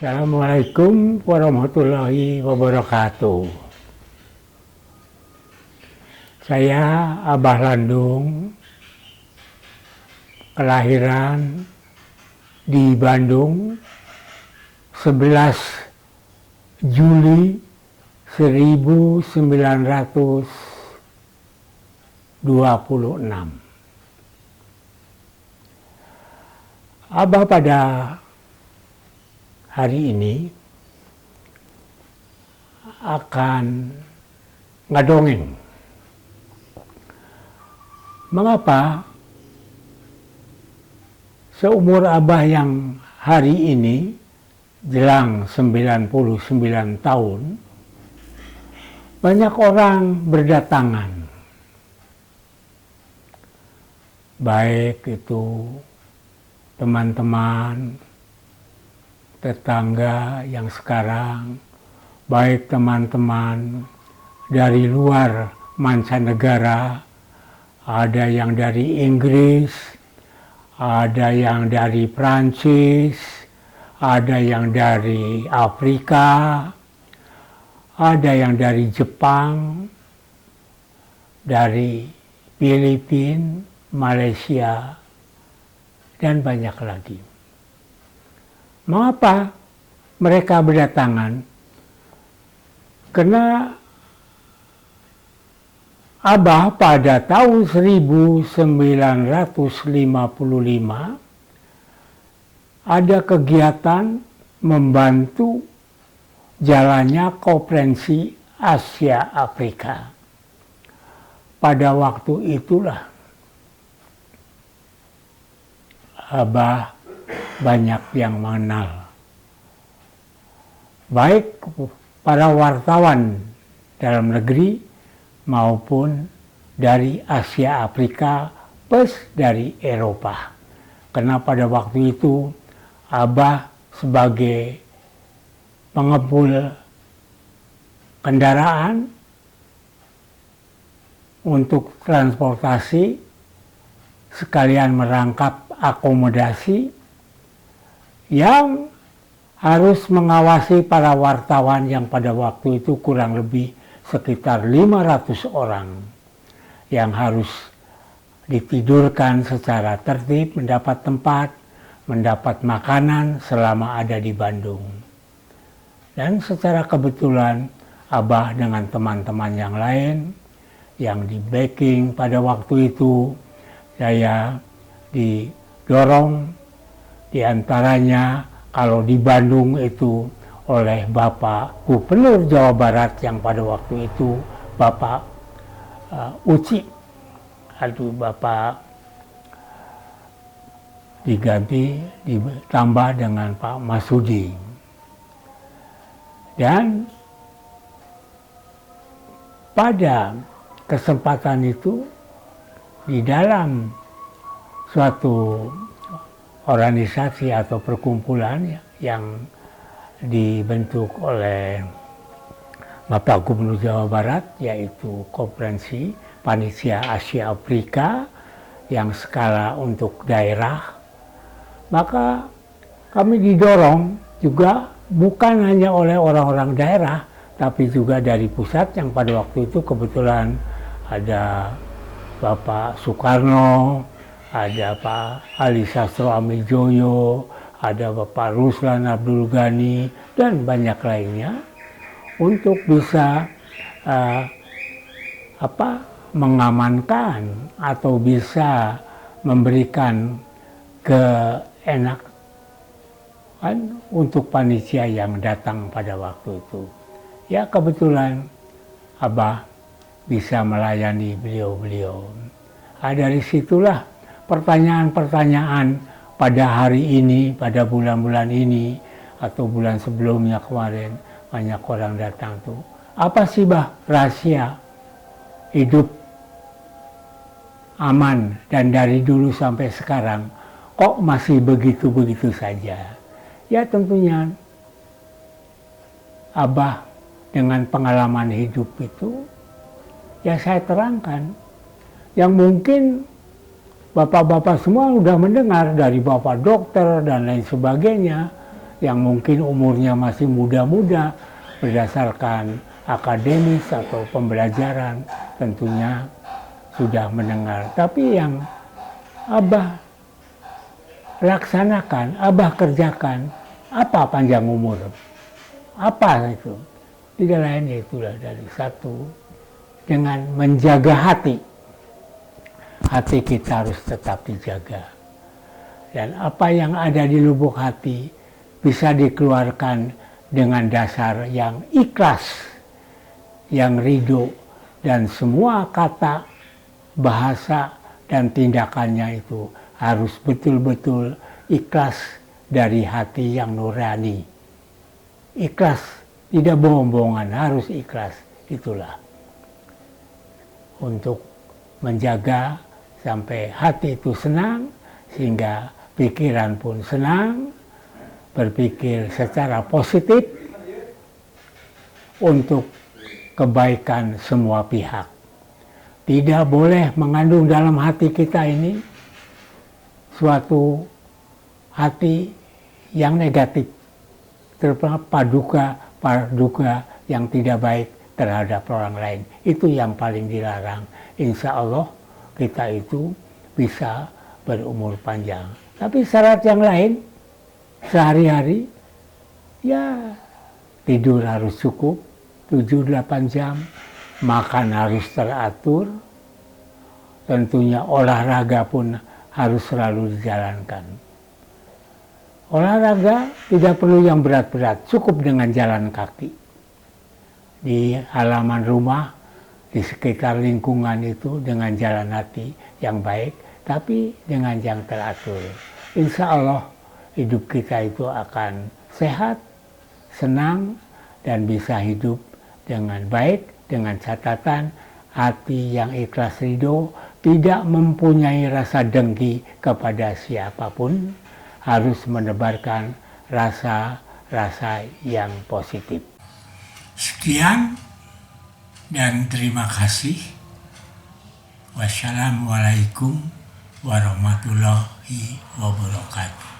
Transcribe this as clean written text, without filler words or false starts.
Assalamualaikum warahmatullahi wabarakatuh. Saya Abah Landung, kelahiran di Bandung 11 Juli 1926. Abah pada hari ini akan ngadongeng. Mengapa seumur Abah yang hari ini jelang 99 tahun banyak orang berdatangan, baik itu teman-teman, tetangga yang sekarang, baik teman-teman dari luar mancanegara, ada yang dari Inggris, ada yang dari Prancis, ada yang dari Afrika, ada yang dari Jepang, dari Filipina, Malaysia, dan banyak lagi. Mengapa mereka berdatangan? Karena Abah pada tahun 1955 ada kegiatan membantu jalannya Konferensi Asia Afrika. Pada waktu itulah Abah banyak yang mengenal, baik para wartawan dalam negeri maupun dari Asia Afrika plus dari Eropa. Karena pada waktu itu Abah sebagai pengepul kendaraan untuk transportasi sekalian merangkap akomodasi yang harus mengawasi para wartawan yang pada waktu itu kurang lebih sekitar 500 orang yang harus ditidurkan secara tertib, mendapat tempat, mendapat makanan selama ada di Bandung. Dan secara kebetulan Abah dengan teman-teman yang lain yang di backing pada waktu itu, saya didorong diantaranya kalau di Bandung itu oleh Bapak Gubernur Jawa Barat yang pada waktu itu Bapak Uci, Bapak diganti ditambah dengan Pak Masudi. Dan pada kesempatan itu di dalam suatu organisasi atau perkumpulan yang dibentuk oleh Bapak Gubernur Jawa Barat, yaitu Konferensi Panitia Asia Afrika yang skala untuk daerah, maka kami didorong juga bukan hanya oleh orang-orang daerah, tapi juga dari pusat yang pada waktu itu kebetulan ada Bapak Soekarno, ada Pak Ali Sastro Amijoyo, ada Bapak Ruslan Abdul Ghani, dan banyak lainnya untuk bisa mengamankan atau bisa memberikan keenakan untuk panitia yang datang pada waktu itu. Ya kebetulan Abah bisa melayani beliau-beliau. Dari situlah pertanyaan-pertanyaan pada hari ini, pada bulan-bulan ini, atau bulan sebelumnya kemarin, banyak orang datang tuh. Apa sih Bah rahasia hidup aman dan dari dulu sampai sekarang kok masih begitu-begitu saja? Ya tentunya Abah dengan pengalaman hidup itu ya saya terangkan. Yang mungkin bapak-bapak semua sudah mendengar dari bapak dokter dan lain sebagainya, yang mungkin umurnya masih muda-muda berdasarkan akademis atau pembelajaran tentunya sudah mendengar. Tapi yang Abah laksanakan, Abah kerjakan, apa panjang umur? Apa itu? Tidak lain itulah dari satu, dengan menjaga hati. Hati kita harus tetap dijaga. Dan apa yang ada di lubuk hati bisa dikeluarkan dengan dasar yang ikhlas, yang ridho, dan semua kata, bahasa, dan tindakannya itu harus betul-betul ikhlas dari hati yang nurani. Ikhlas, tidak bohong-bohongan, harus ikhlas. Itulah untuk menjaga sampai hati itu senang, sehingga pikiran pun senang, berpikir secara positif untuk kebaikan semua pihak. Tidak boleh mengandung dalam hati kita ini suatu hati yang negatif, terutama paduka yang tidak baik terhadap orang lain. Itu yang paling dilarang. Insya Allah kita itu bisa berumur panjang. Tapi syarat yang lain, sehari-hari, ya tidur harus cukup, 7-8 jam, makan harus teratur, tentunya olahraga pun harus selalu dijalankan. Olahraga tidak perlu yang berat-berat, cukup dengan jalan kaki. Di halaman rumah, di sekitar lingkungan itu dengan jalan hati yang baik, tapi dengan yang teratur. Insya Allah hidup kita itu akan sehat, senang, dan bisa hidup dengan baik, dengan catatan hati yang ikhlas ridho, tidak mempunyai rasa dengki kepada siapapun, harus menebarkan rasa-rasa yang positif. Sekian dan terima kasih. Wassalamualaikum warahmatullahi wabarakatuh.